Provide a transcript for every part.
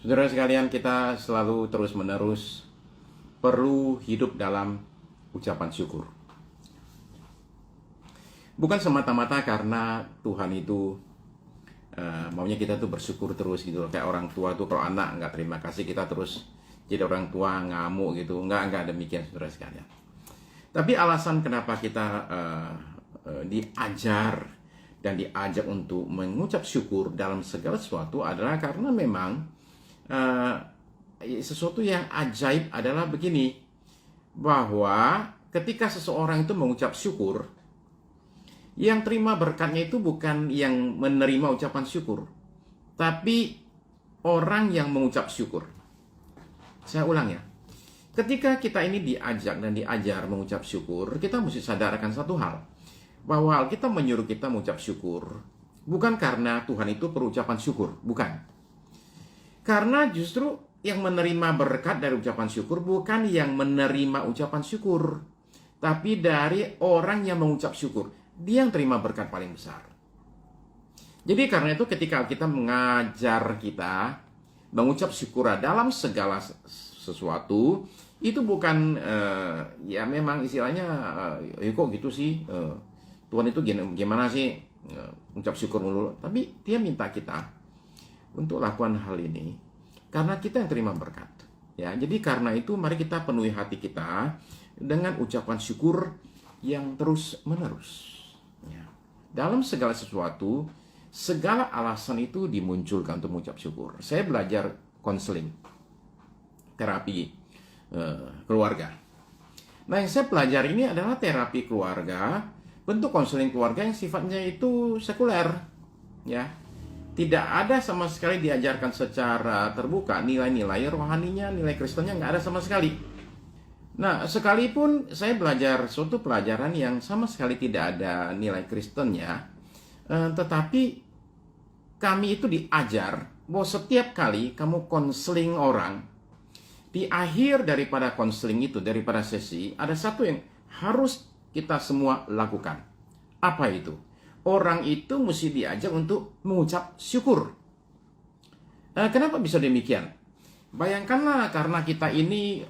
Saudara sekalian, kita selalu terus-menerus perlu hidup dalam ucapan syukur. Bukan semata-mata karena Tuhan itu maunya kita tuh bersyukur terus gitu loh. Kayak orang tua tuh kalau anak nggak terima kasih, kita terus jadi orang tua ngamuk gitu. Nggak demikian saudara sekalian. Tapi alasan kenapa kita diajar dan diajak untuk mengucap syukur dalam segala sesuatu adalah karena memang sesuatu yang ajaib adalah begini, bahwa ketika seseorang itu mengucap syukur, yang terima berkatnya itu bukan yang menerima ucapan syukur, tapi orang yang mengucap syukur. Saya ulang ya, ketika kita ini diajak dan diajar mengucap syukur, kita mesti sadarkan satu hal, bahwa kita menyuruh kita mengucap syukur bukan karena Tuhan itu perucapan syukur, bukan. Karena justru yang menerima berkat dari ucapan syukur bukan yang menerima ucapan syukur, tapi dari orang yang mengucap syukur. Dia yang terima berkat paling besar. Jadi karena itu ketika kita mengajar kita mengucap syukur dalam segala sesuatu, itu bukan ya memang istilahnya kok gitu sih, Tuhan itu gimana sih ucap syukur mulu. Tapi dia minta kita untuk lakukan hal ini karena kita yang terima berkat, ya. Jadi karena itu mari kita penuhi hati kita dengan ucapan syukur yang terus menerus, ya. Dalam segala sesuatu, segala alasan itu dimunculkan untuk mengucap syukur. Saya belajar konseling, terapi keluarga. Nah, yang saya pelajari ini adalah terapi keluarga, bentuk konseling keluarga yang sifatnya itu sekuler, ya. Tidak ada sama sekali diajarkan secara terbuka nilai-nilai rohaninya, nilai Kristennya nggak ada sama sekali. Nah, sekalipun saya belajar suatu pelajaran yang sama sekali tidak ada nilai Kristennya, tetapi kami itu diajar bahwa setiap kali kamu konseling orang, di akhir daripada konseling itu, daripada sesi, ada satu yang harus kita semua lakukan. Apa itu? Orang itu mesti diajak untuk mengucap syukur. Kenapa bisa demikian? Bayangkanlah karena kita ini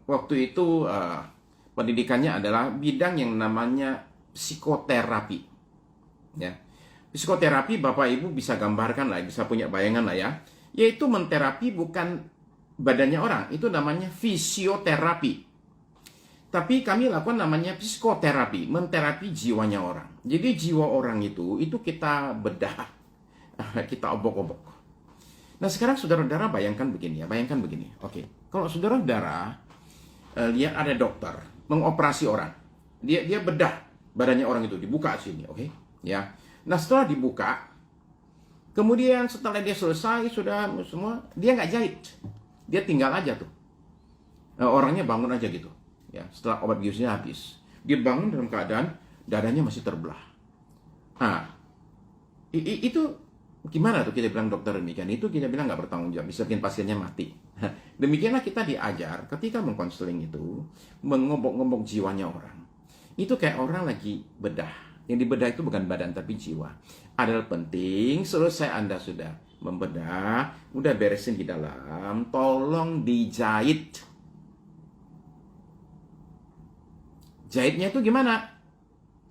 waktu itu pendidikannya adalah bidang yang namanya psikoterapi. Ya. Psikoterapi Bapak Ibu bisa gambarkan lah, bisa punya bayangan lah ya. Yaitu menterapi bukan badannya orang, itu namanya fisioterapi. Tapi kami lakukan namanya psikoterapi, menterapi jiwanya orang. Jadi jiwa orang itu kita bedah, kita obok-obok. Nah sekarang saudara-saudara bayangkan begini ya, bayangkan begini. Oke, kalau saudara-saudara lihat ada dokter mengoperasi orang, dia bedah badannya orang itu, dibuka sini, oke? Ya. Nah setelah dibuka, kemudian setelah dia selesai sudah semua, dia nggak jahit, dia tinggal aja tuh. Orangnya bangun aja gitu. Ya, setelah obat biusnya habis, dia bangun dalam keadaan dadanya masih terbelah. Nah, itu gimana tuh kita bilang dokter demikian? Itu kita bilang nggak bertanggung jawab, bisa bikin pasiennya mati. Demikianlah kita diajar ketika mengkonseling itu, mengobok-ngobok jiwanya orang. Itu kayak orang lagi bedah. Yang dibedah itu bukan badan tapi jiwa. Adalah penting, selesai Anda sudah membedah, udah beresin di dalam, tolong dijahit. Jahitnya itu gimana?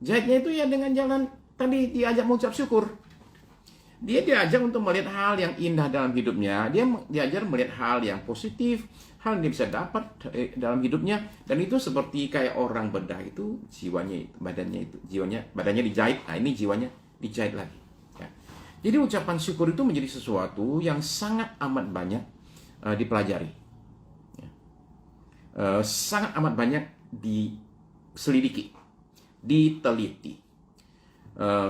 Jahitnya itu ya dengan jalan tadi diajak mengucap syukur. Dia diajak untuk melihat hal yang indah dalam hidupnya. Dia diajar melihat hal yang positif, hal yang dia bisa dapat dalam hidupnya. Dan itu seperti kayak orang bedah itu, jiwanya itu, badannya itu, badannya dijahit. Nah ini jiwanya dijahit lagi. Ya. Jadi ucapan syukur itu menjadi sesuatu yang sangat amat banyak dipelajari. Ya. Sangat amat banyak diselidiki, diteliti.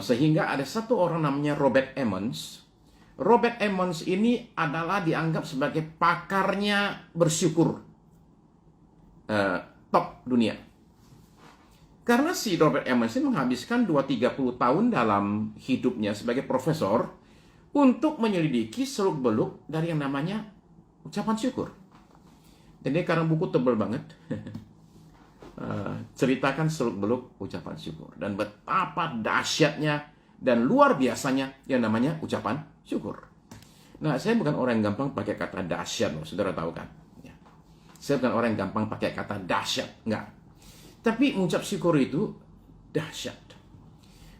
Sehingga ada satu orang namanya Robert Emmons. Robert Emmons ini adalah dianggap sebagai pakarnya bersyukur top dunia. Karena si Robert Emmons ini menghabiskan 2-30 tahun dalam hidupnya sebagai profesor untuk menyelidiki seluk-beluk dari yang namanya ucapan syukur. Dan dia karang buku tebal banget. Ceritakan seluk-beluk ucapan syukur dan betapa dahsyatnya dan luar biasanya yang namanya ucapan syukur. Nah, saya bukan orang yang gampang pakai kata dahsyat loh, saudara tahu kan? Ya. Saya bukan orang yang gampang pakai kata dahsyat, enggak. Tapi mengucap syukur itu dahsyat.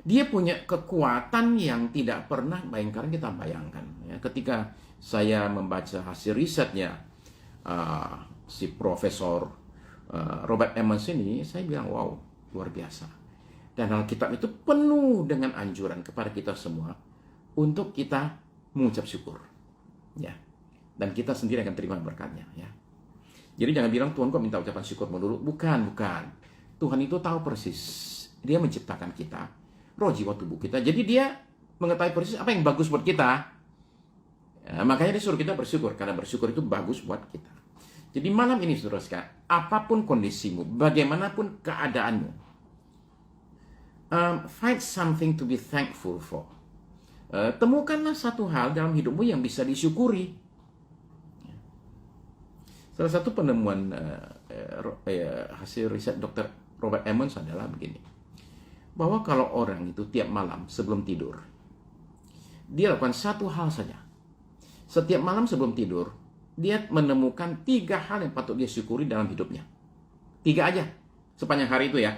Dia punya kekuatan yang tidak pernah bayangkan kita bayangkan. Ya, ketika saya membaca hasil risetnya si Profesor Robert Emmons ini, saya bilang wow, luar biasa. Dan Alkitab itu penuh dengan anjuran kepada kita semua untuk kita mengucap syukur. Ya. Dan kita sendiri akan terima berkatnya. Ya. Jadi jangan bilang Tuhan kok minta ucapan syukur dulu. Bukan. Tuhan itu tahu persis. Dia menciptakan kita, roh, jiwa, tubuh kita. Jadi dia mengetahui persis apa yang bagus buat kita. Ya, makanya dia suruh kita bersyukur. Karena bersyukur itu bagus buat kita. Jadi malam ini saudara sekalian, apapun kondisimu, bagaimanapun keadaanmu, find something to be thankful for. Temukanlah satu hal dalam hidupmu yang bisa disyukuri. Salah satu penemuan hasil riset Dr. Robert Emmons adalah begini. Bahwa kalau orang itu tiap malam sebelum tidur, dia lakukan satu hal saja. Setiap malam sebelum tidur, dia menemukan 3 hal yang patut dia syukuri dalam hidupnya. 3 aja, sepanjang hari itu ya.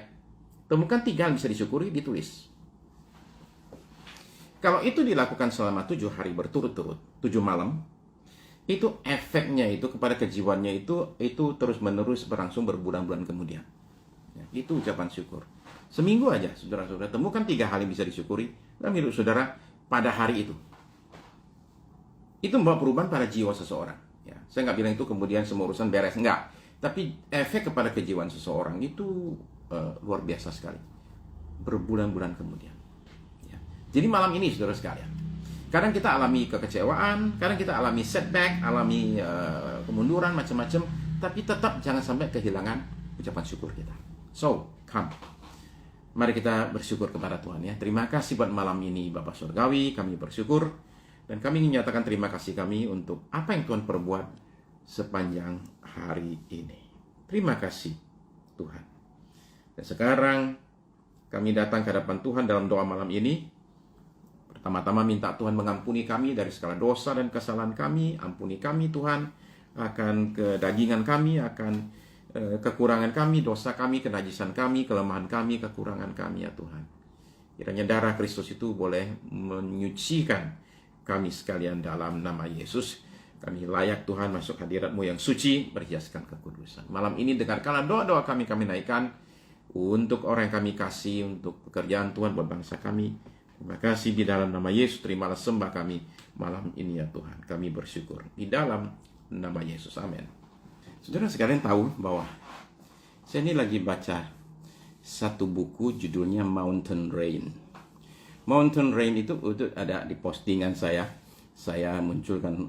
Temukan 3 hal yang bisa disyukuri, ditulis. Kalau itu dilakukan selama 7 hari berturut-turut, 7 malam, itu efeknya itu kepada kejiwaannya itu terus-menerus berlangsung berbulan-bulan kemudian. Ya, itu ucapan syukur. Seminggu aja, saudara-saudara, temukan 3 hal yang bisa disyukuri dalam hidup saudara pada hari itu. Itu membawa perubahan pada jiwa seseorang. Ya, saya nggak bilang itu kemudian semua urusan beres, enggak. Tapi efek kepada kejiwaan seseorang itu luar biasa sekali. Berbulan-bulan kemudian. Jadi malam ini saudara sekalian, kadang kita alami kekecewaan, kadang kita alami setback, alami kemunduran macam-macam, tapi tetap jangan sampai kehilangan ucapan syukur kita. So, come. Mari kita bersyukur kepada Tuhan ya. Terima kasih buat malam ini Bapak Surgawi, kami bersyukur dan kami ingin menyatakan terima kasih kami untuk apa yang Tuhan perbuat sepanjang hari ini. Terima kasih Tuhan. Dan sekarang kami datang ke hadapan Tuhan dalam doa malam ini. Pertama-tama minta Tuhan mengampuni kami dari segala dosa dan kesalahan kami. Ampuni kami Tuhan akan kedagingan kami, akan kekurangan kami, dosa kami, kenajisan kami, kelemahan kami, kekurangan kami ya Tuhan. Kiranya darah Kristus itu boleh menyucikan kami sekalian dalam nama Yesus. Kami layak Tuhan masuk hadirat-Mu yang suci, berhiaskan kekudusan. Malam ini dengarkanlah doa-doa kami naikkan untuk orang yang kami kasih, untuk pekerjaan Tuhan buat bangsa kami. Terima kasih di dalam nama Yesus, terimalah sembah kami malam ini ya Tuhan. Kami bersyukur di dalam nama Yesus. Amin. Saudara sekalian tahu bahwa saya ini lagi baca satu buku judulnya Mountain Rain. Mountain Rain itu ada di postingan saya. Saya munculkan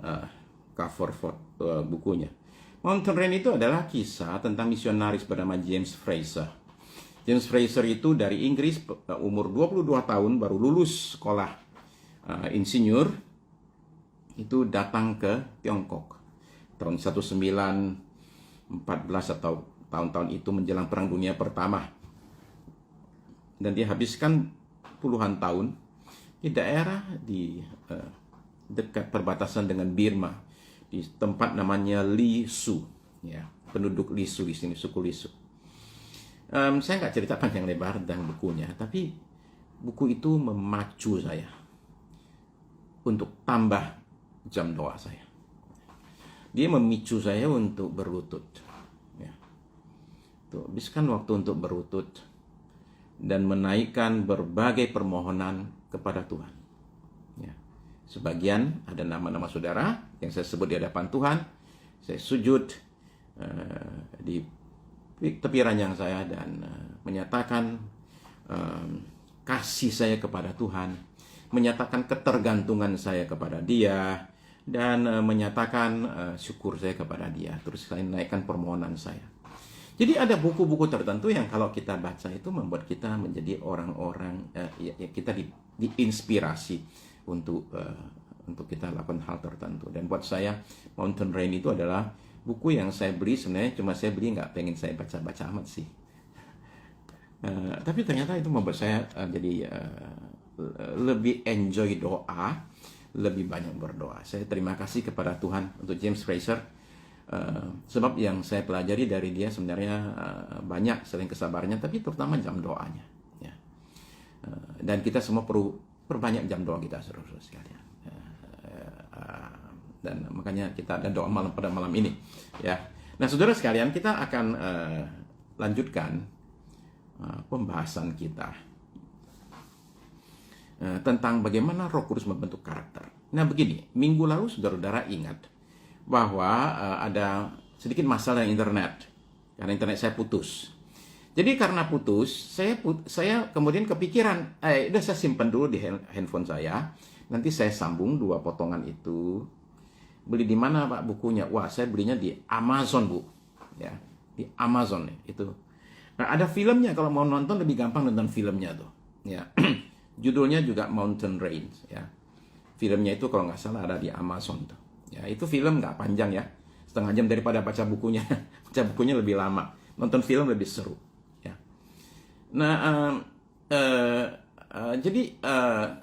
cover bukunya. Mountain Rain itu adalah kisah tentang misionaris bernama James Fraser. James Fraser itu dari Inggris, umur 22 tahun, baru lulus sekolah insinyur, itu datang ke Tiongkok tahun 1914 atau tahun-tahun itu menjelang Perang Dunia Pertama. Dan dia habiskan puluhan tahun di daerah di dekat perbatasan dengan Burma, di tempat namanya Lisu, ya, penduduk Lisu di sini, suku Lisu. Saya nggak cerita panjang lebar tentang bukunya, tapi buku itu memacu saya untuk tambah jam doa saya. Dia memicu saya untuk berlutut. Ya. Tuh, habiskan waktu untuk berlutut dan menaikkan berbagai permohonan kepada Tuhan. Ya. Sebagian ada nama-nama saudara yang saya sebut di hadapan Tuhan. Saya sujud di tepi ranjang saya dan menyatakan kasih saya kepada Tuhan, menyatakan ketergantungan saya kepada Dia, dan menyatakan syukur saya kepada Dia. Terus saya naikkan permohonan saya. Jadi ada buku-buku tertentu yang kalau kita baca itu membuat kita menjadi orang-orang kita diinspirasi untuk kita lakukan hal tertentu. Dan buat saya Mountain Rain itu adalah buku yang saya beli, sebenarnya cuma saya beli nggak pengen saya baca-baca amat sih. Tapi ternyata itu membuat saya jadi lebih enjoy doa lebih banyak berdoa. Saya terima kasih kepada Tuhan untuk James Fraser. Sebab yang saya pelajari dari dia sebenarnya banyak selain kesabarannya, tapi terutama jam doanya. Ya. Dan kita semua perlu perbanyak jam doa kita, saudara-saudara sekalian. Dan makanya kita ada doa malam pada malam ini. Ya. Nah, saudara sekalian, kita akan lanjutkan pembahasan kita tentang bagaimana Roh Kudus membentuk karakter. Nah, begini, minggu lalu saudara-saudara ingat bahwa ada sedikit masalah internet, karena internet saya putus. Jadi karena putus, saya kemudian kepikiran, udah saya simpan dulu di handphone saya, nanti saya sambung 2 potongan itu. Beli di mana Pak bukunya? Wah, saya belinya di Amazon, Bu. Ya, di Amazon itu. Nah, ada filmnya, kalau mau nonton lebih gampang nonton filmnya tuh. Ya. Judulnya juga Mountain Range, ya. Filmnya itu kalau nggak salah ada di Amazon tuh. Ya, itu film nggak panjang ya. Setengah jam daripada baca bukunya. Baca bukunya lebih lama. Nonton film lebih seru, ya. Nah, jadi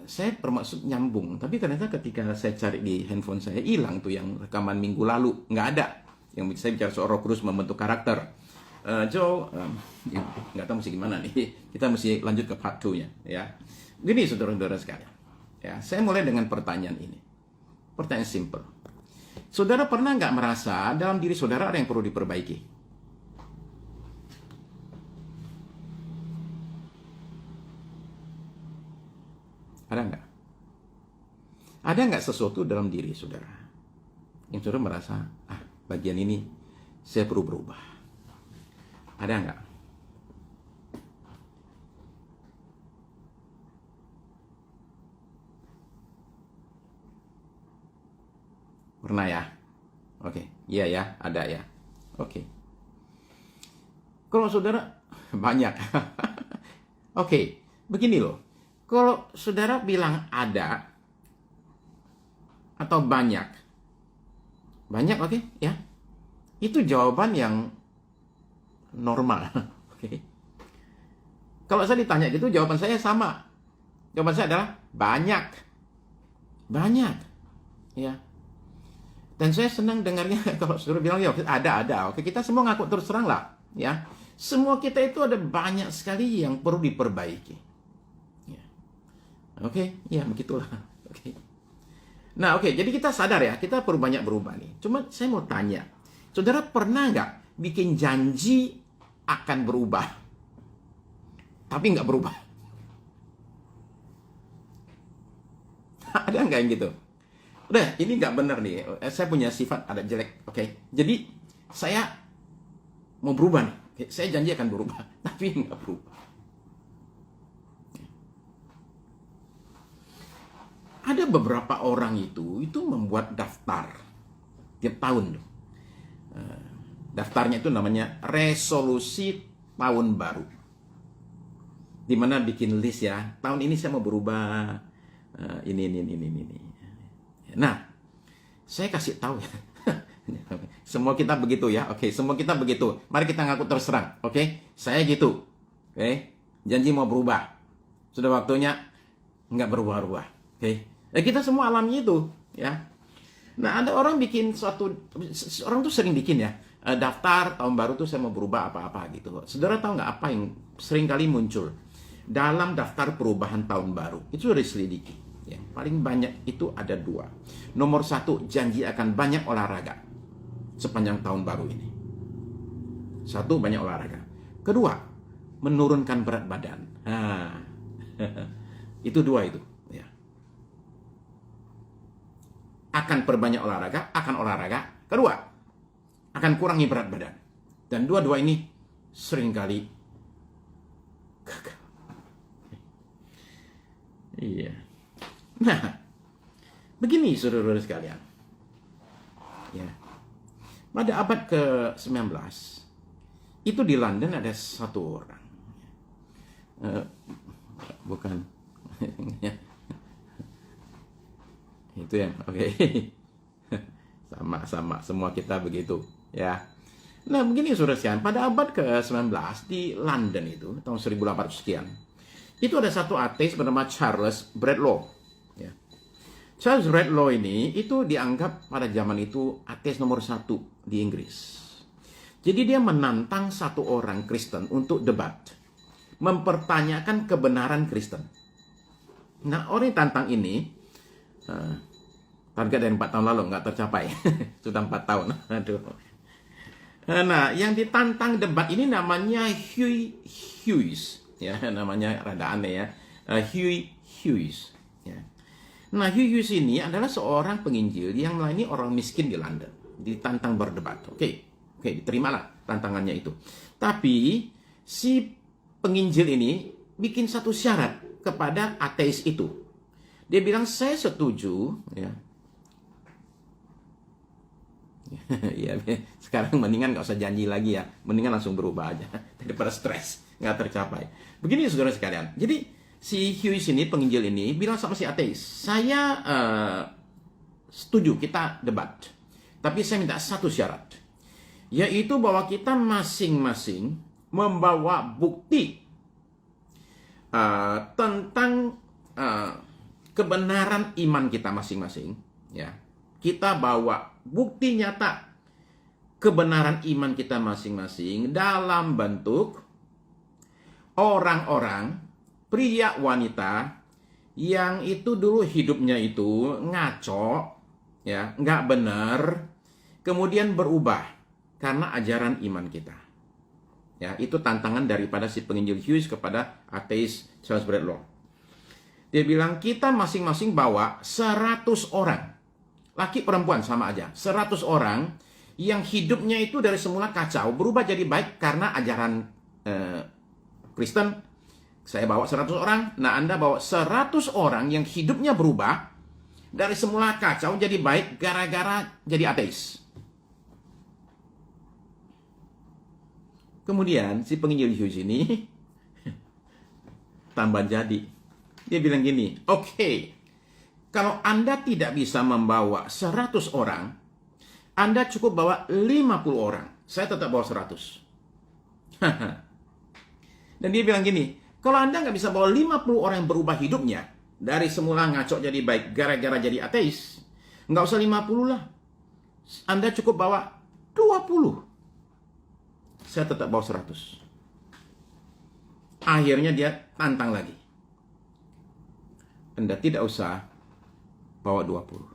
saya bermaksud nyambung, tapi ternyata ketika saya cari di handphone saya hilang tuh yang rekaman minggu lalu, nggak ada. Yang saya bicara soal Roh Kudus membentuk karakter. Joe, ya, nggak tahu mesti gimana nih. Kita mesti lanjut ke part 2-nya, ya. Gini, saudara-saudara sekalian. Ya, saya mulai dengan pertanyaan ini. Pertanyaan simple. Saudara pernah nggak merasa dalam diri saudara ada yang perlu diperbaiki? Ada nggak? Ada nggak sesuatu dalam diri saudara yang saudara merasa, bagian ini saya perlu berubah? Ada nggak? Pernah ya? Oke, iya ya, ada ya. Oke. Kalau saudara banyak. Oke, begini loh. Kalau saudara bilang ada atau banyak, oke, ya. Itu jawaban yang normal. Oke. Kalau saya ditanya gitu, jawaban saya sama. Jawaban saya adalah banyak. Banyak. Ya. Dan saya senang dengarnya kalau saudara bilang ya ada. Oke, kita semua ngaku terus terang lah, ya. Semua kita itu ada banyak sekali yang perlu diperbaiki. Ya. Oke, ya begitulah. Oke. Nah, oke, jadi kita sadar ya, kita perlu banyak berubah nih. Cuma saya mau tanya, saudara pernah nggak bikin janji akan berubah, tapi nggak berubah? Ada nggak yang gitu? Udah, ini nggak benar nih. Saya punya sifat ada jelek, oke? Jadi saya mau berubah nih. Oke? Saya janji akan berubah, tapi nggak berubah. Ada beberapa orang itu membuat daftar tiap tahun. Daftarnya itu namanya resolusi tahun baru. Dimana bikin list ya, tahun ini saya mau berubah ini. Nah, saya kasih tahu ya. Semua kita begitu ya. Oke, semua kita begitu. Mari kita ngaku terus terang. Oke, saya gitu. Oke, janji mau berubah. Sudah waktunya nggak berubah-ubah. Oke, kita semua alami itu ya. Nah, ada orang bikin orang tuh sering bikin ya. Daftar tahun baru tuh saya mau berubah apa-apa gitu. Saudara tahu nggak apa yang sering kali muncul dalam daftar perubahan tahun baru? Itu sudah diselidiki. Ya, paling banyak itu ada 2. Nomor 1, janji akan banyak olahraga sepanjang tahun baru ini. 1, banyak olahraga. Kedua, menurunkan berat badan. Itu 2 itu. Ya. Akan perbanyak olahraga, akan olahraga. Kedua, akan kurangi berat badan. Dan 2 ini seringkali gagal. Iya. Nah, begini saudara-saudara sekalian. Ya. Pada abad ke-19, itu di London ada satu orang. Bukan. Itu yang, oke. Sama, semua kita begitu. Ya. Nah, begini saudara sekalian. Pada abad ke-19, di London itu, tahun 1800 sekian, itu ada satu ateis bernama Charles Bradlaugh. Ya. Charles Redlaw ini itu dianggap pada zaman itu ateis nomor satu di Inggris. Jadi dia menantang satu orang Kristen untuk debat, mempertanyakan kebenaran Kristen. Nah, orang yang tantang ini, target dari 4 tahun lalu nggak tercapai, sudah 4 tahun. Aduh. Nah, yang ditantang debat ini namanya Huey Hughes, ya, namanya rada aneh ya, Huey Hughes. Ya. Nah, Huey Hughes ini adalah seorang penginjil yang melayani orang miskin di London. Ditantang berdebat. Oke, diterimalah tantangannya itu. Tapi, si penginjil ini bikin satu syarat kepada ateis itu. Dia bilang, saya setuju. Ya, ya, sekarang mendingan nggak usah janji lagi ya. Mendingan langsung berubah aja. Daripada stres, nggak tercapai. Begini saudara sekalian. Jadi, si Hughes ini, penginjil ini, bilang sama si ateis, saya setuju kita debat. Tapi saya minta satu syarat. Yaitu bahwa kita masing-masing membawa bukti tentang kebenaran iman kita masing-masing. Ya. Kita bawa bukti nyata kebenaran iman kita masing-masing dalam bentuk orang-orang, pria wanita yang itu dulu hidupnya itu ngaco, ya, nggak benar, kemudian berubah karena ajaran iman kita. Ya, itu tantangan daripada si penginjil Hughes kepada ateis Charles Redlaw. Dia bilang kita masing-masing bawa 100 orang, laki perempuan sama aja, 100 orang yang hidupnya itu dari semula kacau berubah jadi baik karena ajaran Kristen. Saya bawa 100 orang, nah Anda bawa 100 orang yang hidupnya berubah dari semula kacau jadi baik gara-gara jadi ateis. Kemudian si penginjil Hughes ini tambah jadi. Dia bilang gini, oke, kalau Anda tidak bisa membawa 100 orang, Anda cukup bawa 50 orang. Saya tetap bawa 100. Dan dia bilang gini, kalau Anda nggak bisa bawa 50 orang yang berubah hidupnya, dari semula ngaco jadi baik, gara-gara jadi ateis, nggak usah 50 lah. Anda cukup bawa 20. Saya tetap bawa 100. Akhirnya dia tantang lagi. Anda tidak usah bawa 20.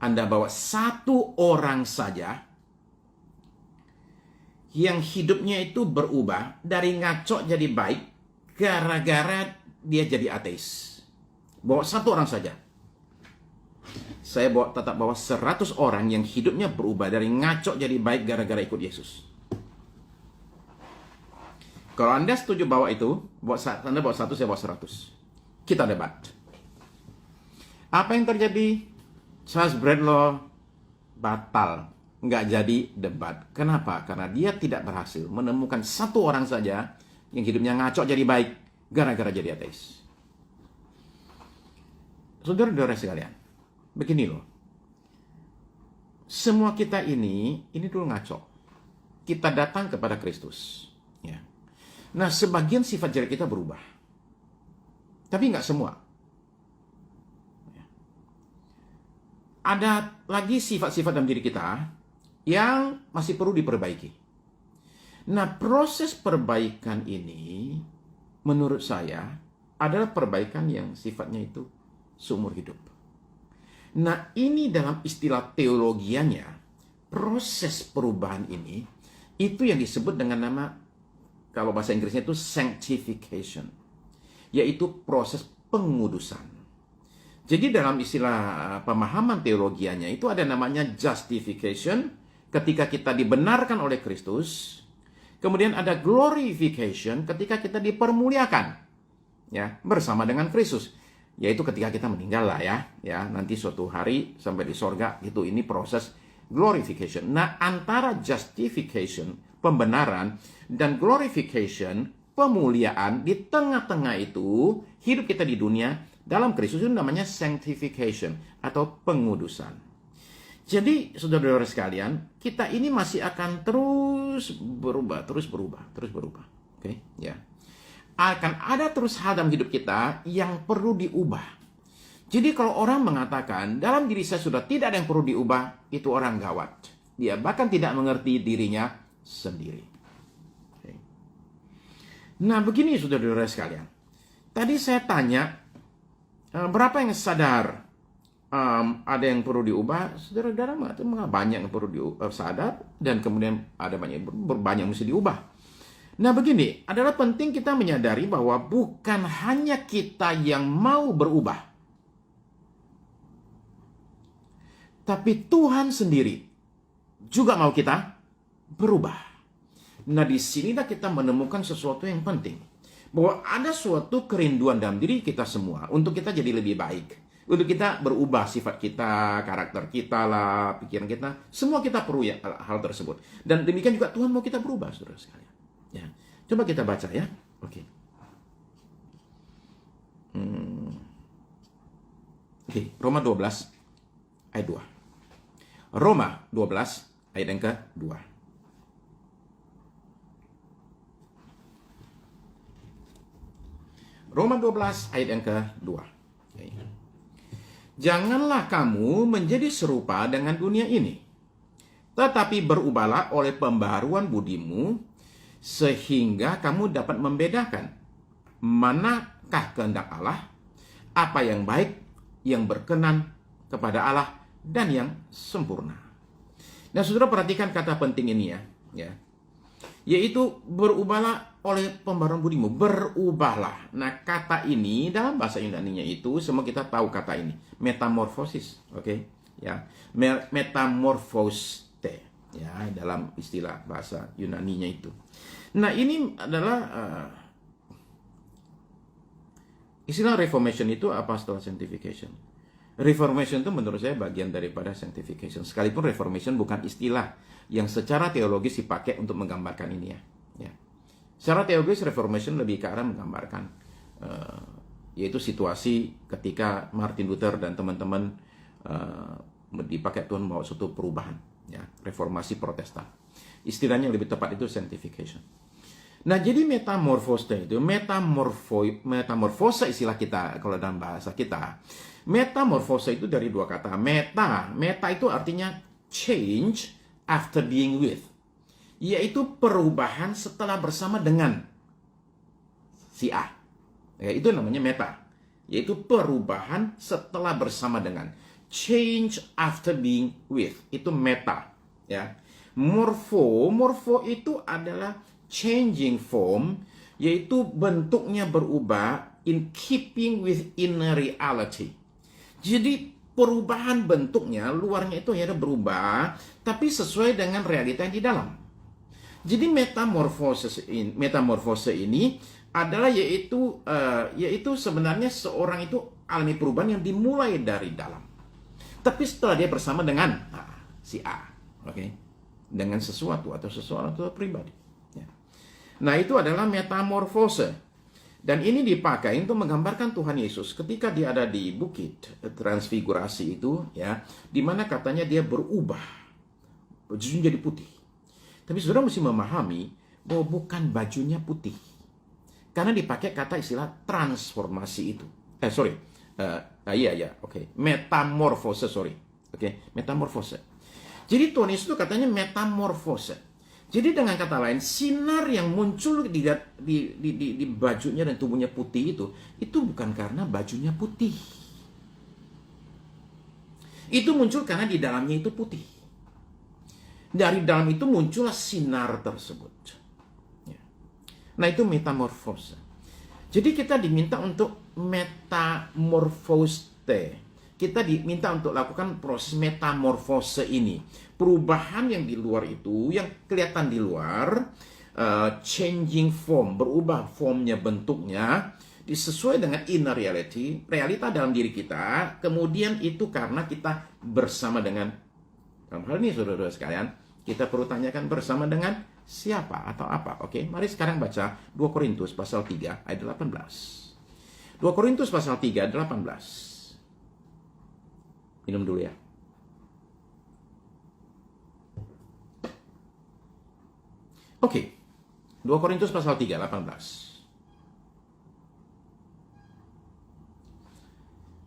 Anda bawa 1 orang saja yang hidupnya itu berubah dari ngaco jadi baik gara-gara dia jadi ateis. Bawa 1 orang saja. Saya tetap bawa 100 orang yang hidupnya berubah dari ngaco jadi baik gara-gara ikut Yesus. Kalau Anda setuju bawa itu, Anda bawa 1, saya bawa 100. Kita debat. Apa yang terjadi? Charles Redlaw batal. Nggak jadi debat. Kenapa? Karena dia tidak berhasil menemukan 1 orang saja yang hidupnya ngaco jadi baik gara-gara jadi ateis. Saudara-saudara sekalian, begini loh. Semua kita ini dulu ngaco. Kita datang kepada Kristus. Ya. Nah, sebagian sifat jelek kita berubah. Tapi nggak semua. Ya. Ada lagi sifat-sifat dalam diri kita yang masih perlu diperbaiki. Nah, proses perbaikan ini menurut saya adalah perbaikan yang sifatnya itu seumur hidup. Nah, ini dalam istilah teologianya, proses perubahan ini itu yang disebut dengan nama, kalau bahasa Inggrisnya itu sanctification, yaitu proses pengudusan. Jadi dalam istilah pemahaman teologianya itu ada namanya justification, ketika kita dibenarkan oleh Kristus. Kemudian ada glorification, ketika kita dipermuliakan, ya, bersama dengan Kristus, yaitu ketika kita meninggal lah ya, nanti suatu hari sampai di sorga itu, ini proses glorification. Nah, antara justification, pembenaran, dan glorification, pemuliaan, di tengah-tengah itu hidup kita di dunia dalam Kristus itu namanya sanctification atau pengudusan. Jadi, saudara-saudara sekalian, kita ini masih akan terus berubah. Oke, ya. Akan ada terus hal dalam hidup kita yang perlu diubah. Jadi kalau orang mengatakan dalam diri saya sudah tidak ada yang perlu diubah, itu orang gawat. Dia bahkan tidak mengerti dirinya sendiri. Oke. Nah begini saudara-saudara sekalian. Tadi saya tanya, berapa yang sadar ada yang perlu diubah? Saudara-saudara mengatakan banyak yang perlu sadar, dan kemudian ada banyak yang mesti diubah. Nah begini, adalah penting kita menyadari bahwa bukan hanya kita yang mau berubah, tapi Tuhan sendiri juga mau kita berubah. Nah, di sinilah kita menemukan sesuatu yang penting. Bahwa ada suatu kerinduan dalam diri kita semua untuk kita jadi lebih baik. Untuk kita berubah sifat kita, karakter kita lah, pikiran kita. Semua kita perlu ya, hal tersebut. Dan demikian juga Tuhan mau kita berubah, saudara sekalian. Ya. Coba kita baca ya. Oke. Oke, Roma 12 ayat 2. Roma 12 ayat yang ke-2. Roma 12 ayat yang ke-2. Janganlah kamu menjadi serupa dengan dunia ini, tetapi berubahlah oleh pembaharuan budimu, sehingga kamu dapat membedakan manakah kehendak Allah, apa yang baik, yang berkenan kepada Allah, dan yang sempurna. Nah, saudara perhatikan kata penting ini ya. Yaitu berubahlah oleh pembaharuan budimu. Berubahlah. Nah, kata ini dalam bahasa Yunani-nya itu semua kita tahu kata ini, metamorfosis, oke? Ya. Metamorfoste, ya, dalam istilah bahasa Yunani-nya itu. Nah, ini adalah istilah reformation itu apa setelah sanctification? Reformation itu menurut saya bagian daripada sanctification. Sekalipun reformation bukan istilah yang secara teologis dipakai untuk menggambarkan ini ya. Secara teologis reformation lebih ke arah menggambarkan yaitu situasi ketika Martin Luther dan teman-teman dipakai Tuhan membawa suatu perubahan ya, reformasi Protestan. Istilahnya yang lebih tepat itu sanctification. Nah, jadi metamorfose itu metamorfose istilah kita kalau dalam bahasa kita. Metamorfose itu dari dua kata. Meta itu artinya change after being with, yaitu perubahan setelah bersama dengan si A. Ya, itu namanya meta, yaitu perubahan setelah bersama dengan. Change after being with, itu meta. Ya. Morfo itu adalah changing form, yaitu bentuknya berubah in keeping with inner reality. Jadi perubahan bentuknya, luarnya itu hanya berubah, tapi sesuai dengan realita yang di dalam. Jadi metamorfose ini adalah yaitu sebenarnya seorang itu alami perubahan yang dimulai dari dalam. Tapi setelah dia bersama dengan si A, oke, dengan sesuatu pribadi. Ya. Nah, itu adalah metamorfose. Dan ini dipakai untuk menggambarkan Tuhan Yesus ketika dia ada di bukit transfigurasi itu, ya, di mana katanya dia berubah, bajunya jadi putih. Tapi saudara mesti memahami bahwa bukan bajunya putih, karena dipakai kata istilah transformasi itu. Metamorfose, metamorfose. Jadi Tuhan Yesus itu katanya metamorfose. Jadi dengan kata lain, sinar yang muncul di bajunya dan tubuhnya putih itu bukan karena bajunya putih. Itu muncul karena di dalamnya itu putih. Dari dalam itu muncullah sinar tersebut. Nah, itu metamorfose. Jadi kita diminta untuk metamorfose. Kita diminta untuk lakukan proses metamorfose ini. Perubahan yang di luar itu, yang kelihatan di luar, changing form, berubah formnya, bentuknya, sesuai dengan inner reality, realita dalam diri kita. Kemudian itu karena kita bersama dengan, dalam hal ini saudara-saudara sekalian, kita perlu tanyakan bersama dengan siapa atau apa. Oke, mari sekarang baca 2 Korintus pasal 3 ayat 18. 2 Korintus pasal 3 ayat 18. Minum dulu ya. Oke. 2 Korintus pasal 3, 18.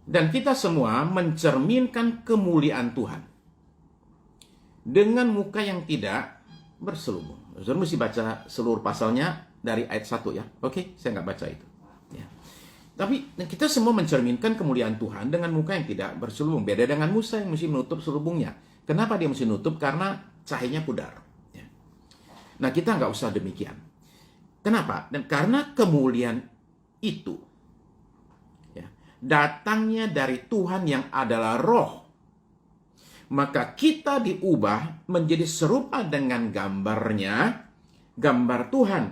Dan kita semua mencerminkan kemuliaan Tuhan dengan muka yang tidak berselubung. Saudara mesti baca seluruh pasalnya dari ayat 1 ya. Oke, saya nggak baca itu. Ya. Tapi kita semua mencerminkan kemuliaan Tuhan dengan muka yang tidak berselubung. Beda dengan Musa yang mesti menutup selubungnya. Kenapa dia mesti menutup? Karena cahayanya pudar. Ya. Nah, kita nggak usah demikian. Kenapa? Dan karena kemuliaan itu ya, datangnya dari Tuhan yang adalah roh, maka kita diubah menjadi serupa dengan gambarnya, gambar Tuhan,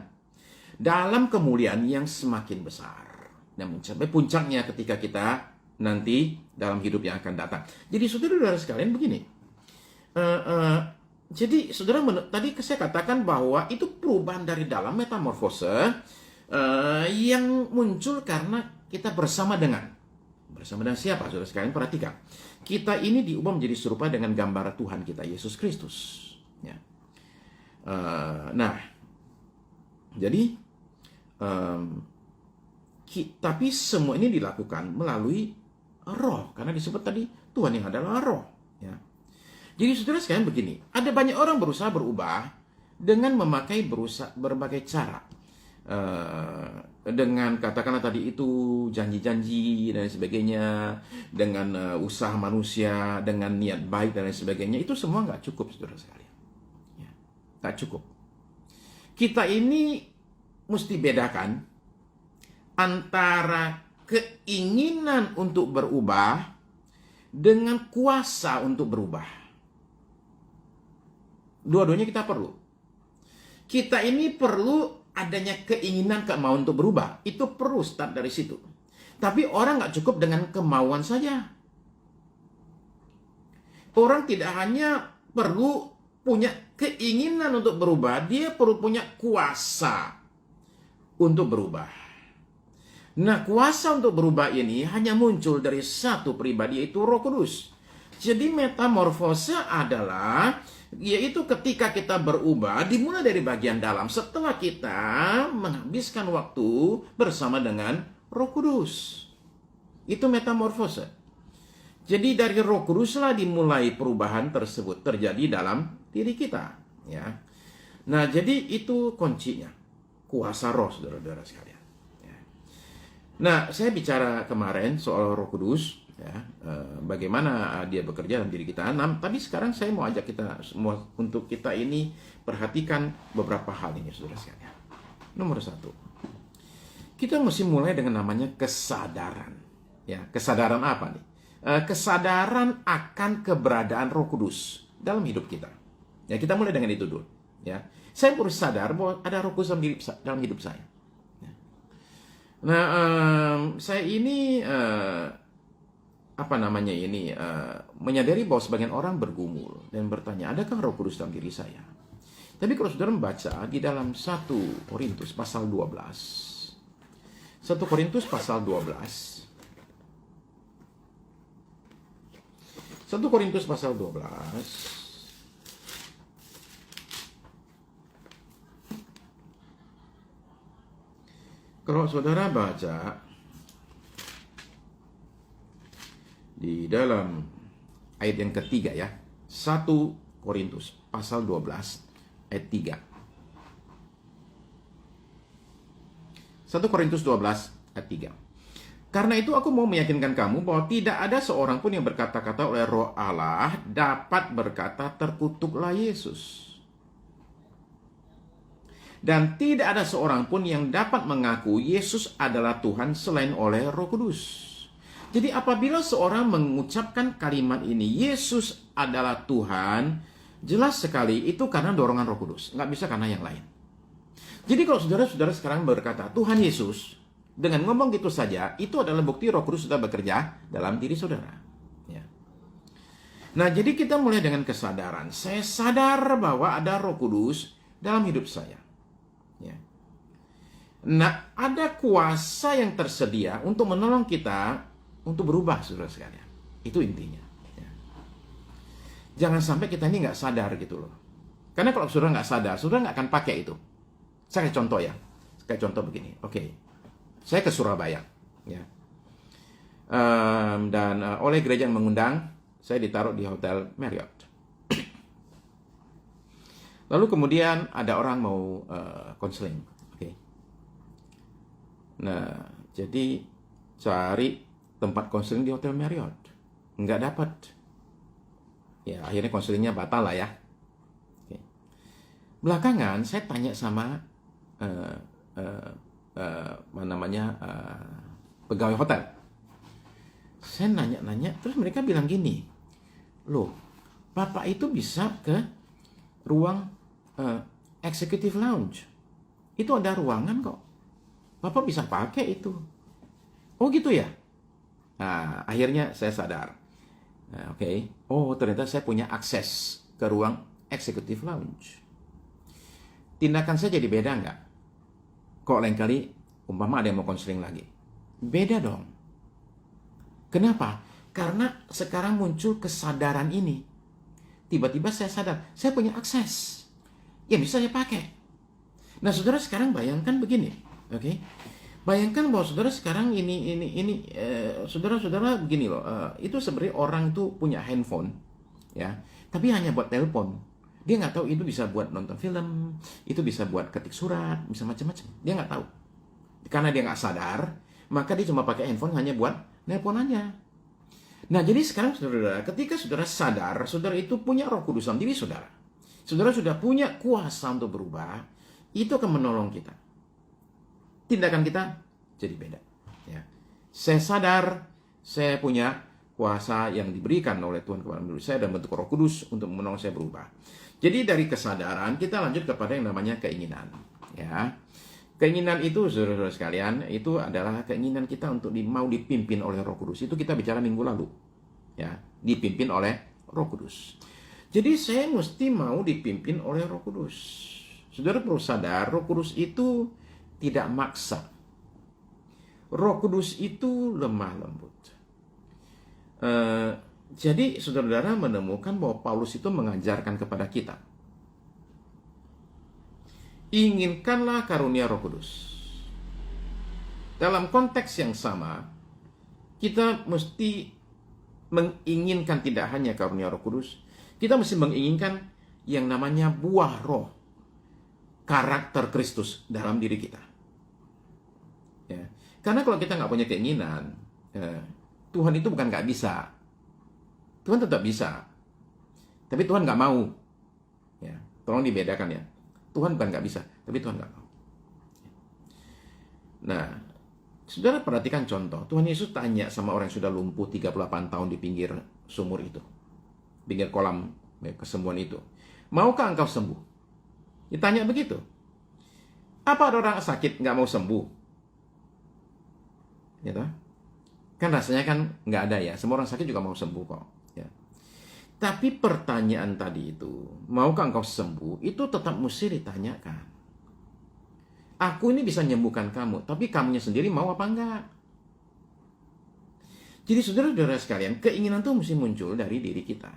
dalam kemuliaan yang semakin besar. Dan mencapai puncaknya ketika kita nanti dalam hidup yang akan datang. Jadi saudara-saudara sekalian begini. Jadi saudara, tadi saya katakan bahwa itu perubahan dari dalam, metamorfose, yang muncul karena kita bersama dengan siapa? Saudara sekalian perhatikan. Kita ini diubah menjadi serupa dengan gambar Tuhan kita, Yesus Kristus. Ya. Nah, jadi tapi semua ini dilakukan melalui roh, karena disebut tadi Tuhan yang adalah roh. Ya. Jadi saudara sekalian begini, ada banyak orang berusaha berubah dengan memakai berbagai cara. Dengan katakanlah tadi itu janji-janji dan sebagainya, dengan usaha manusia, dengan niat baik dan lain sebagainya. Itu semua nggak cukup, saudara sekalian. Ya, nggak cukup. Kita ini mesti bedakan antara keinginan untuk berubah dengan kuasa untuk berubah. Dua-duanya kita perlu. Kita ini perlu adanya keinginan, kemauan untuk berubah. Itu perlu start dari situ. Tapi orang nggak cukup dengan kemauan saja. Orang tidak hanya perlu punya keinginan untuk berubah, dia perlu punya kuasa untuk berubah. Nah, kuasa untuk berubah ini hanya muncul dari satu pribadi, yaitu Roh Kudus. Jadi metamorfose adalah, yaitu ketika kita berubah, dimulai dari bagian dalam setelah kita menghabiskan waktu bersama dengan Roh Kudus. Itu metamorfose. Jadi dari Roh Kuduslah dimulai perubahan tersebut terjadi dalam diri kita. Ya. Nah, jadi itu kuncinya. Kuasa roh, saudara-saudara sekalian. Nah, saya bicara kemarin soal Roh Kudus, ya, bagaimana dia bekerja dalam diri kita. Nah, tapi sekarang saya mau ajak kita semua untuk kita ini perhatikan beberapa hal ini, saudara sekalian. Nomor 1, kita mesti mulai dengan namanya kesadaran. Ya, kesadaran apa nih? Kesadaran akan keberadaan Roh Kudus dalam hidup kita. Ya, kita mulai dengan itu dulu. Ya, saya perlu sadar bahwa ada Roh Kudus dalam hidup saya. Nah, saya ini menyadari bahwa sebagian orang bergumul dan bertanya, adakah Roh Kudus dalam diri saya? Tapi kalau saudara membaca di dalam 1 Korintus pasal 12. 1 Korintus pasal 12. 1 Korintus pasal 12. Kalau saudara baca di dalam ayat yang ketiga ya, 1 Korintus pasal 12 ayat 3. 1 Korintus 12 ayat 3. Karena itu aku mau meyakinkan kamu bahwa tidak ada seorang pun yang berkata-kata oleh Roh Allah dapat berkata terkutuklah Yesus. Dan tidak ada seorang pun yang dapat mengaku Yesus adalah Tuhan selain oleh Roh Kudus. Jadi apabila seorang mengucapkan kalimat ini, Yesus adalah Tuhan, jelas sekali itu karena dorongan Roh Kudus. Nggak bisa karena yang lain. Jadi kalau saudara-saudara sekarang berkata, Tuhan Yesus, dengan ngomong gitu saja, itu adalah bukti Roh Kudus sudah bekerja dalam diri saudara. Ya. Nah, jadi kita mulai dengan kesadaran. Saya sadar bahwa ada Roh Kudus dalam hidup saya. Ya. Nah, ada kuasa yang tersedia untuk menolong kita untuk berubah, saudara sekalian. Itu intinya. Ya. Jangan sampai kita ini nggak sadar gitu loh. Karena kalau saudara nggak sadar, saudara nggak akan pakai itu. Saya kayak contoh ya. Kayak contoh begini. Oke. Saya ke Surabaya. Ya. Dan oleh gereja yang mengundang, saya ditaruh di Hotel Marriott. Lalu kemudian ada orang mau konseling. Oke. Nah, jadi cari tempat konseling di Hotel Marriott. Nggak dapat. Ya, akhirnya konselingnya batal lah ya. Oke. Belakangan saya tanya sama pegawai hotel. Saya nanya-nanya, terus mereka bilang gini, loh, Bapak itu bisa ke ruang executive lounge. Itu ada ruangan kok. Bapak bisa pakai itu. Oh gitu ya? Nah, akhirnya saya sadar. Nah, oke. Oh, ternyata saya punya akses ke ruang executive lounge. Tindakan saya jadi beda nggak? Kok lain kali, umpama ada yang mau konseling lagi. Beda dong. Kenapa? Karena sekarang muncul kesadaran ini. Tiba-tiba saya sadar, saya punya akses yang bisa saya pakai. Nah, saudara sekarang bayangkan begini, oke? Bayangkan bahwa saudara sekarang saudara-saudara begini loh, itu sebenarnya orang tuh punya handphone, ya, tapi hanya buat telepon. Dia nggak tahu itu bisa buat nonton film, itu bisa buat ketik surat, bisa macam-macam. Dia nggak tahu, karena dia nggak sadar, maka dia cuma pakai handphone hanya buat nelpon aja. Nah, jadi sekarang saudara, ketika saudara sadar, saudara itu punya Roh Kudus dalam diri saudara. Saudara sudah punya kuasa untuk berubah, itu akan menolong kita. Tindakan kita jadi beda. Ya. Saya sadar, saya punya kuasa yang diberikan oleh Tuhan kepada diri saya dan bentuk Roh Kudus untuk menolong saya berubah. Jadi dari kesadaran kita lanjut kepada yang namanya keinginan. Ya. Keinginan itu, saudara-saudara sekalian, itu adalah keinginan kita untuk mau dipimpin oleh Roh Kudus. Itu kita bicara minggu lalu. Ya, dipimpin oleh Roh Kudus. Jadi saya mesti mau dipimpin oleh Roh Kudus. Saudara perlu sadar, Roh Kudus itu tidak maksa. Roh Kudus itu lemah lembut. Jadi saudara-saudara menemukan bahwa Paulus itu mengajarkan kepada kita, inginkanlah karunia Roh Kudus. Dalam konteks yang sama, kita mesti menginginkan tidak hanya karunia Roh Kudus, kita mesti menginginkan yang namanya buah roh, karakter Kristus dalam diri kita. Ya. Karena kalau kita nggak punya keinginan, Tuhan itu bukan nggak bisa. Tuhan tetap bisa. Tapi Tuhan nggak mau. Ya. Tolong dibedakan ya. Tuhan bukan nggak bisa, tapi Tuhan nggak mau. Nah, saudara perhatikan contoh. Tuhan Yesus tanya sama orang yang sudah lumpuh 38 tahun di pinggir sumur itu. Pinggir kolam kesembuhan itu. Maukah engkau sembuh? Ditanya begitu. Apa ada orang sakit nggak mau sembuh? Gitu. Kan rasanya kan nggak ada ya. Semua orang sakit juga mau sembuh kok. Ya. Tapi pertanyaan tadi itu, maukah engkau sembuh? Itu tetap mesti ditanyakan. Aku ini bisa menyembuhkan kamu, tapi kamunya sendiri mau apa enggak? Jadi saudara-saudara sekalian, keinginan itu mesti muncul dari diri kita.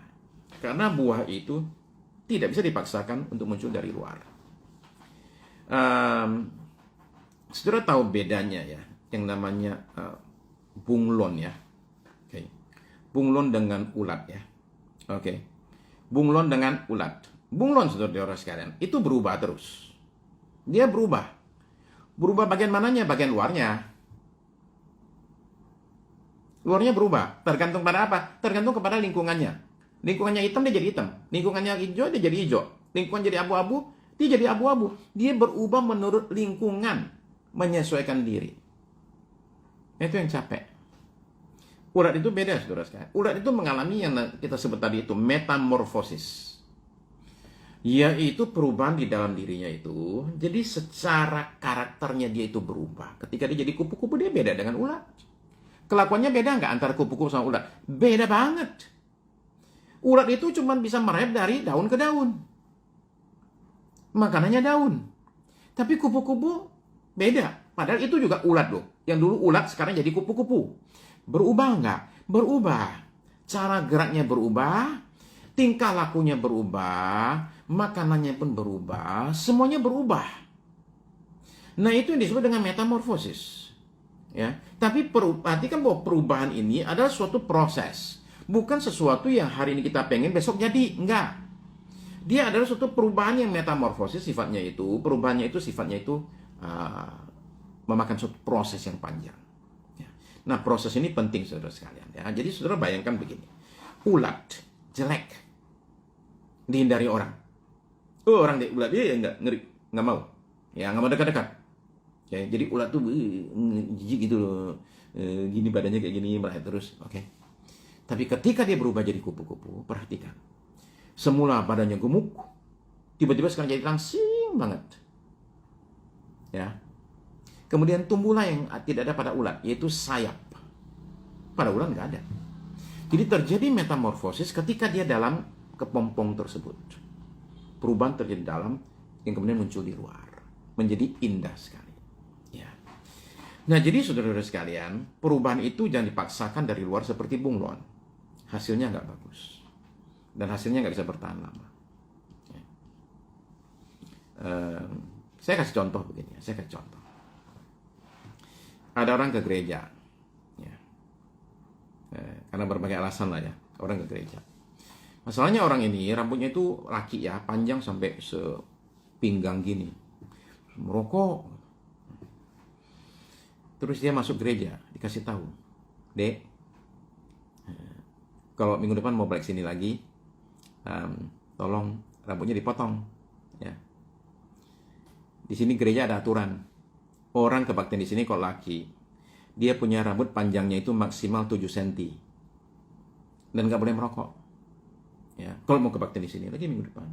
Karena buah itu tidak bisa dipaksakan untuk muncul dari luar. Saudara tahu bedanya ya, yang namanya bunglon ya. Okay. Bunglon dengan ulat ya. Oke. Bunglon dengan ulat. Bunglon saudara-saudara sekalian, itu berubah terus. Dia berubah. Berubah bagian mananya? Bagian luarnya. Luarnya berubah. Tergantung pada apa? Tergantung kepada lingkungannya. Lingkungannya hitam, dia jadi hitam. Lingkungannya hijau, dia jadi hijau. Lingkungan jadi abu-abu, dia jadi abu-abu. Dia berubah menurut lingkungan. Menyesuaikan diri. Itu yang capek. Ulat itu beda, saudara sekalian. Ulat itu mengalami yang kita sebut tadi itu metamorfosis. Yaitu perubahan di dalam dirinya itu. Jadi secara karakternya dia itu berubah. Ketika dia jadi kupu-kupu, dia beda dengan ulat. Kelakuannya beda nggak antara kupu-kupu sama ulat? Beda banget. Ulat itu cuma bisa merayap dari daun ke daun. Makanannya daun. Tapi kupu-kupu beda. Padahal itu juga ulat loh. Yang dulu ulat sekarang jadi kupu-kupu. Berubah nggak? Berubah. Cara geraknya berubah. Tingkah lakunya berubah. Makanannya pun berubah. Semuanya berubah. Nah itu yang disebut dengan metamorfosis. Ya, tapi perhatikan bahwa perubahan ini adalah suatu proses, bukan sesuatu yang hari ini kita pengen besok jadi. Enggak. Dia adalah suatu perubahan yang metamorfosis sifatnya itu, perubahannya itu sifatnya itu memakan suatu proses yang panjang. Ya. Nah, proses ini penting saudara sekalian. Ya. Jadi saudara bayangkan begini, ulat jelek dihindari orang. Oh, orang deh ulat dia ya enggak ngeri, nggak mau, ya nggak mau dekat-dekat. Ya, jadi ulat tuh jijik gitu loh. Gini badannya kayak gini merah terus. Oke. Tapi ketika dia berubah jadi kupu-kupu, perhatikan. Semula badannya gemuk, tiba-tiba sekarang jadi langsing banget. Ya. Kemudian tumbuhlah yang tidak ada pada ulat, yaitu sayap. Pada ulat nggak ada. Jadi terjadi metamorfosis ketika dia dalam kepompong tersebut. Perubahan terjadi dalam yang kemudian muncul di luar. Menjadi indah sekali. Nah, jadi saudara-saudara sekalian, perubahan itu jangan dipaksakan dari luar seperti bunglon. Hasilnya nggak bagus. Dan hasilnya nggak bisa bertahan lama. Ya. Saya kasih contoh begini. Saya kasih contoh. Ada orang ke gereja. Ya. Karena berbagai alasan lah ya. Orang ke gereja. Masalahnya orang ini, rambutnya itu laki ya, panjang sampai sepinggang gini. Merokok. Terus dia masuk gereja, dikasih tahu, Dek, kalau minggu depan mau balik sini lagi, tolong rambutnya dipotong. Ya. Di sini gereja ada aturan, orang kebaktian di sini kalau laki, dia punya rambut panjangnya itu maksimal 7 cm, dan nggak boleh merokok. Ya, kalau mau kebaktian di sini lagi minggu depan.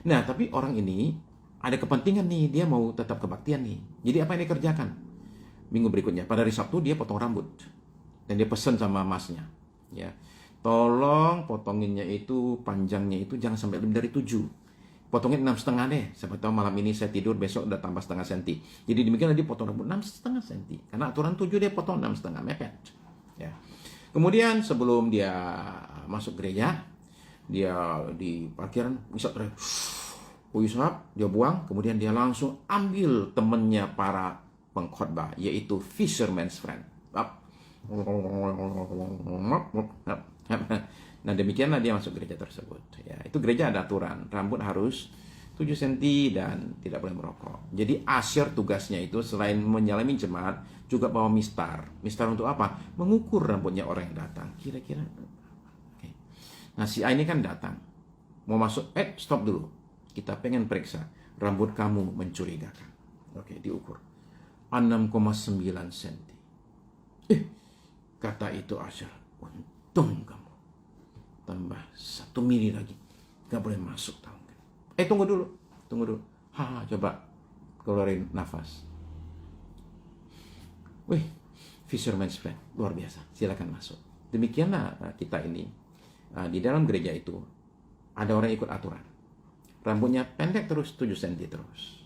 Nah, tapi orang ini ada kepentingan nih, dia mau tetap kebaktian nih. Jadi apa yang dia kerjakan? Minggu berikutnya, pada hari Sabtu dia potong rambut. Dan dia pesan sama masnya. Ya, tolong potonginnya itu, panjangnya itu jangan sampai lebih dari 7. Potongin 6,5 deh. Siapa tahu malam ini saya tidur, besok udah tambah setengah senti. Jadi demikianlah dia potong rambut 6,5 senti. Karena aturan 7 dia potong 6,5, mepet. Ya. Kemudian sebelum dia masuk gereja, dia di parkiran, bisa teriak, Uyusap, dia buang, kemudian dia langsung ambil temennya para pengkhotbah, yaitu fisherman's friend. Nah, demikianlah dia masuk gereja tersebut. Ya, itu gereja ada aturan, rambut harus 7 cm dan tidak boleh merokok. Jadi asyir tugasnya itu selain menyalami jemaat, juga bawa mistar. Mistar untuk apa? Mengukur rambutnya orang yang datang. Kira-kira. Okay. Nah, si A ini kan datang. Mau masuk, stop dulu. Kita pengen periksa. Rambut kamu mencurigakan. Oke, diukur. 6,9 cm. Kata itu Asyar, untung kamu. Tambah 1 mili lagi. Gak boleh masuk, tahu nggak? Tunggu dulu. Coba keluarin nafas. Wih, fisherman's friend, luar biasa. Silakan masuk. Demikianlah kita ini. Di dalam gereja itu, ada orang ikut aturan. Rambutnya pendek terus, 7 cm terus.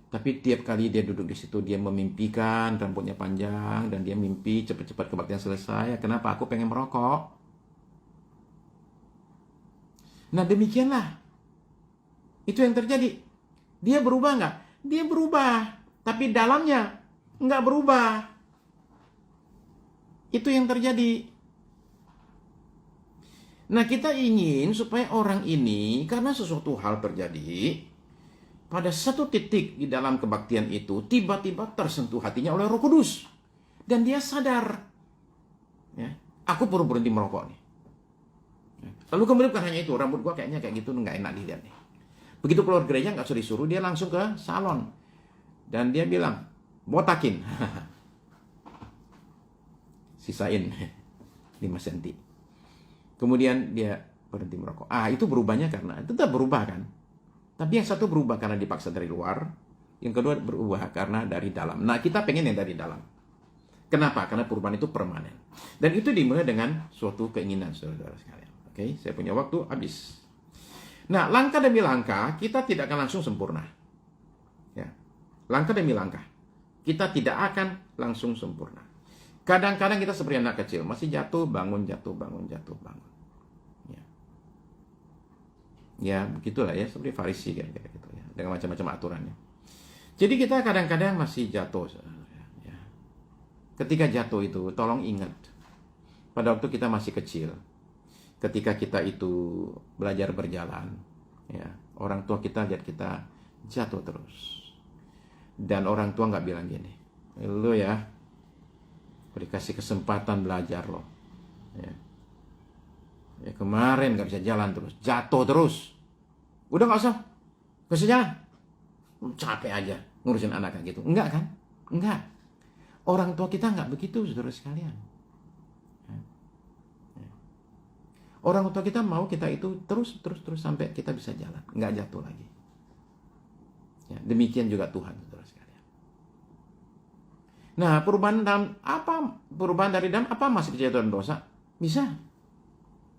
Tapi tiap kali dia duduk di situ, dia memimpikan rambutnya panjang, dan dia mimpi cepat-cepat kebaktian selesai. Kenapa? Aku pengen merokok. Nah, demikianlah. Itu yang terjadi. Dia berubah nggak? Dia berubah. Tapi dalamnya nggak berubah. Itu yang terjadi. Nah, kita ingin supaya orang ini, karena sesuatu hal terjadi, pada satu titik di dalam kebaktian itu, tiba-tiba tersentuh hatinya oleh Roh Kudus. Dan dia sadar, ya, aku perlu berhenti merokok nih. Lalu kemudian bukan hanya itu, rambut gua kayaknya kayak gitu nggak enak dilihat nih. Begitu keluar gereja nggak usah disuruh, dia langsung ke salon. Dan dia bilang, botakin. Sisain 5 cm. Kemudian dia berhenti merokok. Itu berubahnya karena, itu tetap berubah kan. Tapi yang satu berubah karena dipaksa dari luar, yang kedua berubah karena dari dalam. Nah, kita pengen yang dari dalam. Kenapa? Karena perubahan itu permanen. Dan itu dimulai dengan suatu keinginan, saudara-saudara sekalian. Oke, saya punya waktu habis. Nah, langkah demi langkah, kita tidak akan langsung sempurna. Ya. Langkah demi langkah, kita tidak akan langsung sempurna. Kadang-kadang kita seperti anak kecil, masih jatuh, bangun, jatuh, bangun, jatuh, bangun. Ya, begitulah ya, seperti Farisi kira-kira gitu ya, dengan macam-macam aturannya. Jadi kita kadang-kadang masih jatuh. Ya. Ketika jatuh itu, tolong ingat. Pada waktu kita masih kecil, ketika kita itu belajar berjalan, ya, orang tua kita lihat kita jatuh terus. Dan orang tua nggak bilang gini, lu ya, dikasih kesempatan belajar loh. Ya. Ya kemarin nggak bisa jalan terus, jatuh terus. Udah nggak usah jalan. Capek aja ngurusin anak kayak gitu. Enggak kan? Enggak. Orang tua kita nggak begitu, saudara sekalian. Orang tua kita mau kita itu terus sampai kita bisa jalan, nggak jatuh lagi. Ya, demikian juga Tuhan, saudara sekalian. Nah, perubahan dari dalam apa masih kejatuhan dosa? Bisa,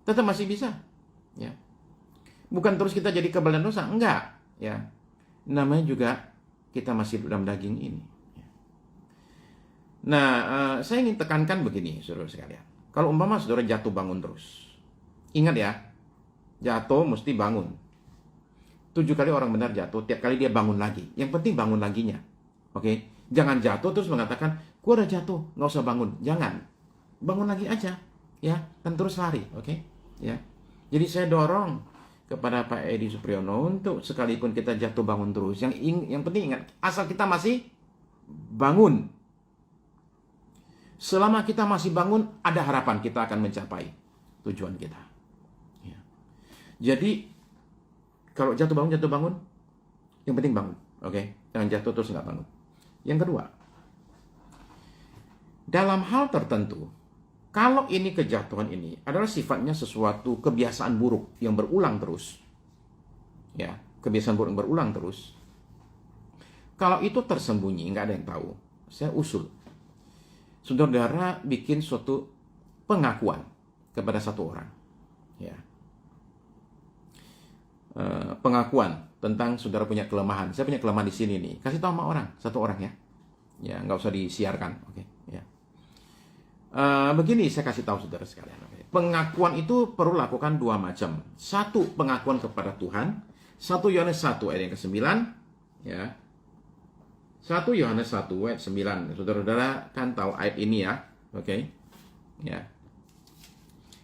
tetap masih bisa. Ya, bukan terus kita jadi kebal dan dosa, enggak. Ya, namanya juga kita masih dalam daging ini. Ya. Nah, saya ingin tekankan begini, saudara sekalian. Kalau umpama saudara jatuh bangun terus. Ingat ya, jatuh mesti bangun. 7 kali orang benar jatuh, tiap kali dia bangun lagi. Yang penting bangun laginya. Oke? Jangan jatuh terus mengatakan, gua udah jatuh, nggak usah bangun. Jangan. Bangun lagi aja. Ya, dan terus lari. Oke? Ya. Jadi saya dorong kepada Pak Edi Supriyono untuk sekalipun kita jatuh bangun terus. Yang penting ingat, asal kita masih bangun. Selama kita masih bangun, ada harapan kita akan mencapai tujuan kita. Jadi kalau jatuh bangun, yang penting bangun, oke? Jangan jatuh terus nggak bangun. Yang kedua, dalam hal tertentu, kalau ini kejatuhan ini adalah sifatnya sesuatu kebiasaan buruk yang berulang terus, ya, kebiasaan buruk yang berulang terus. Kalau itu tersembunyi, nggak ada yang tahu. Saya usul, saudara bikin suatu pengakuan kepada satu orang, ya. Pengakuan tentang saudara punya kelemahan. Saya punya kelemahan di sini nih. Kasih tahu sama orang, satu orang ya. Ya, nggak usah disiarkan, oke? Ya. Begini saya kasih tahu saudara sekalian. Okay? Pengakuan itu perlu lakukan 2 macam. Satu, pengakuan kepada Tuhan. 1 Yohanes 1 ayat yang ke-9, ya. 1 Yohanes 1 ayat 9. Saudara-saudara kan tahu ayat ini ya, oke? Ya.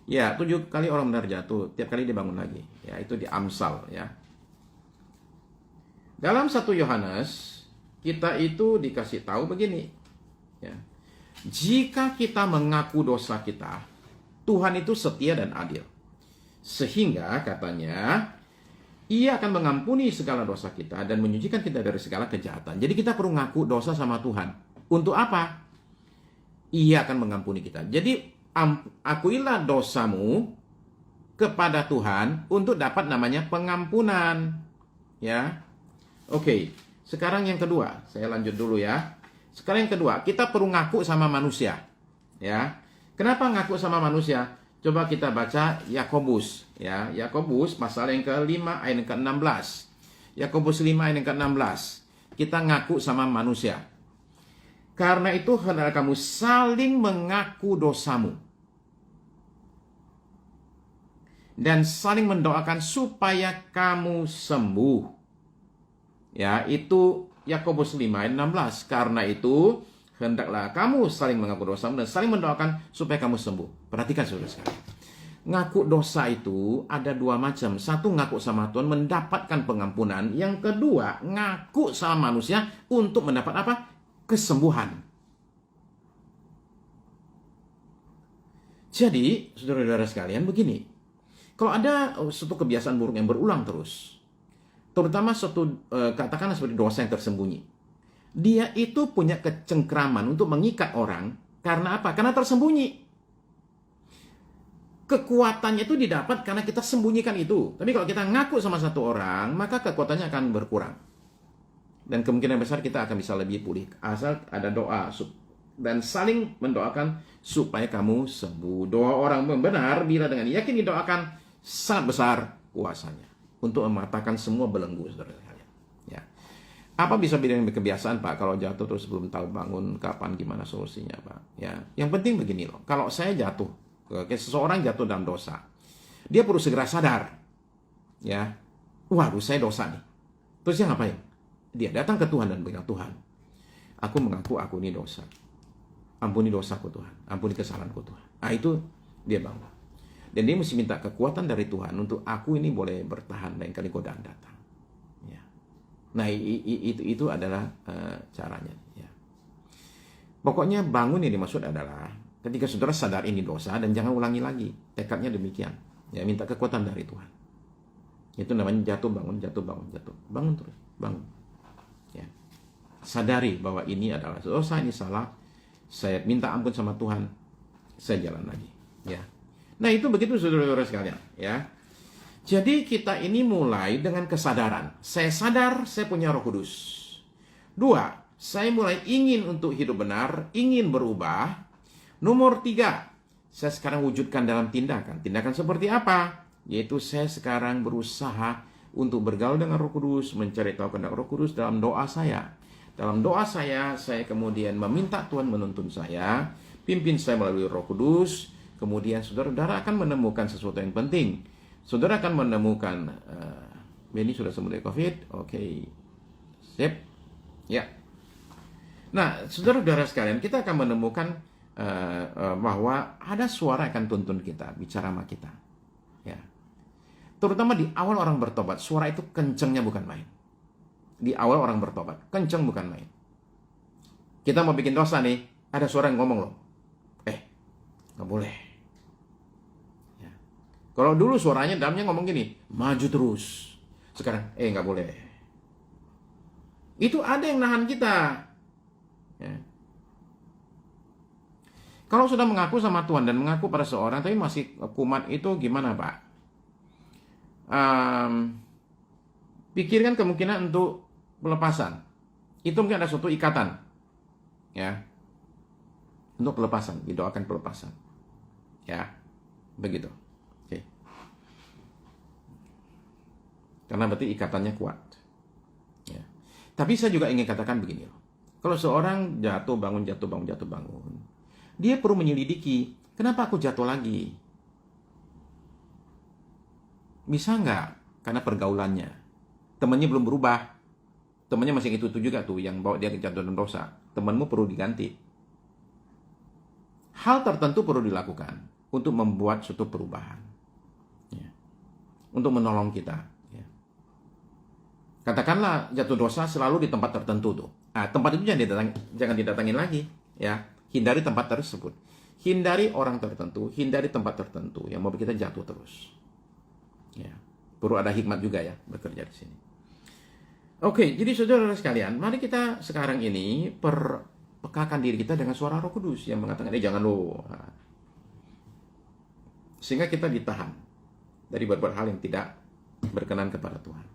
Ya, 7 kali orang benar jatuh, tiap kali dia bangun lagi. Ya, itu di Amsal ya. Dalam 1 Yohanes, kita itu dikasih tahu begini. Ya. Jika kita mengaku dosa kita, Tuhan itu setia dan adil. Sehingga katanya, Ia akan mengampuni segala dosa kita dan menyucikan kita dari segala kejahatan. Jadi kita perlu ngaku dosa sama Tuhan. Untuk apa? Ia akan mengampuni kita. Jadi akuilah dosamu kepada Tuhan untuk dapat namanya pengampunan. Ya. Oke, sekarang yang kedua, saya lanjut dulu ya. Sekarang yang kedua, kita perlu ngaku sama manusia. Ya. Kenapa ngaku sama manusia? Coba kita baca Yakobus, ya. Yakobus pasal yang ke-5 ayat yang ke-16. Yakobus 5 ayat yang ke-16. Kita ngaku sama manusia. Karena itu hendaklah kamu saling mengaku dosamu dan saling mendoakan supaya kamu sembuh. Ya, itu Yakobus 5 ayat 16. Karena itu hendaklah kamu saling mengaku dosamu dan saling mendoakan supaya kamu sembuh. Perhatikan saudara sekalian. Ngaku dosa itu ada 2 macam. Satu, ngaku sama Tuhan mendapatkan pengampunan. Yang kedua, ngaku sama manusia untuk mendapat apa? Kesembuhan. Jadi, saudara-saudara sekalian, begini. Kalau ada suatu kebiasaan buruk yang berulang terus, terutama suatu katakanlah seperti dosa yang tersembunyi, dia itu punya kecengkraman untuk mengikat orang. Karena apa? Karena tersembunyi. Kekuatannya itu didapat karena kita sembunyikan itu. Tapi kalau kita ngaku sama satu orang, maka kekuatannya akan berkurang. Dan kemungkinan besar kita akan bisa lebih pulih. Asal ada doa dan saling mendoakan supaya kamu sembuh. Doa orang benar bila dengan yakin didoakan sangat besar kuasanya untuk mematahkan semua belenggu, saudara sekalian. Ya. Apa bisa dengan kebiasaan, Pak? Kalau jatuh terus belum tahu bangun, kapan, gimana solusinya, Pak? Ya, yang penting begini loh. Kalau saya jatuh, seseorang jatuh dalam dosa, dia perlu segera sadar. Ya, waduh saya dosa nih. Terus dia ngapain? dia datang ke Tuhan dan bilang, Tuhan, aku mengaku aku ini dosa. Ampuni dosaku Tuhan, ampuni kesalahanku Tuhan. Nah itu dia bangun. Dan dia mesti minta kekuatan dari Tuhan untuk aku ini boleh bertahan lain kali godaan datang. Ya. Nah itu adalah caranya. Ya. Pokoknya bangun yang dimaksud adalah ketika saudara sadar ini dosa dan jangan ulangi lagi. Tekadnya demikian. Ya, minta kekuatan dari Tuhan. Itu namanya jatuh bangun, jatuh bangun, jatuh. Bangun terus, bangun. Ya. Sadari bahwa ini adalah dosa, ini salah. Saya minta ampun sama Tuhan. Saya jalan lagi. Ya. Nah itu begitu saudara-saudara sekalian. Ya. Jadi kita ini mulai dengan kesadaran. Saya sadar saya punya Roh Kudus. 2, saya mulai ingin untuk hidup benar, ingin berubah. Nomor 3, saya sekarang wujudkan dalam tindakan. Tindakan seperti apa? Yaitu saya sekarang berusaha untuk bergaul dengan Roh Kudus, mencari tahu kehendak Roh Kudus dalam doa saya. Dalam doa saya kemudian meminta Tuhan menuntun saya, pimpin saya melalui Roh Kudus. Kemudian saudara-saudara akan menemukan sesuatu yang penting. Saudara akan menemukan, Benny sudah sembuh dari COVID, oke, sip, ya. Nah, saudara-saudara sekalian, kita akan menemukan bahwa ada suara yang akan tuntun kita, bicara sama kita. Ya. Terutama di awal orang bertobat, suara itu kencengnya bukan main. Di awal orang bertobat, kenceng bukan main. Kita mau bikin dosa nih, ada suara yang ngomong loh, nggak boleh. Ya. Kalau dulu suaranya dalamnya ngomong gini, maju terus. Sekarang, nggak boleh. Itu ada yang nahan kita. Ya. Kalau sudah mengaku sama Tuhan dan mengaku pada seorang, tapi masih kumat itu gimana Pak? Pikirkan kemungkinan untuk pelepasan. Itu mungkin ada suatu ikatan. Ya. Untuk pelepasan, didoakan pelepasan. Ya. Begitu. Oke. Karena berarti ikatannya kuat. Ya. Tapi saya juga ingin katakan begini loh. Kalau seorang jatuh bangun, dia perlu menyelidiki, kenapa aku jatuh lagi? Bisa nggak? Karena pergaulannya. Temannya belum berubah. Temannya masih itu juga tuh, yang bawa dia ke jatuh dan dosa. Temanmu perlu diganti. Hal tertentu perlu dilakukan untuk membuat suatu perubahan. Ya. Untuk menolong kita. Ya. Katakanlah jatuh dosa selalu di tempat tertentu tuh. Tempat itu jangan didatangin lagi. Ya. Hindari tempat tersebut. Hindari orang tertentu, hindari tempat tertentu yang membuat kita jatuh terus. Ya. Perlu ada hikmat juga ya bekerja di sini. Oke, jadi saudara sekalian, mari kita sekarang ini pekakan diri kita dengan suara Roh Kudus yang mengatakan, jangan lo. Sehingga kita ditahan dari berbuat hal yang tidak berkenan kepada Tuhan.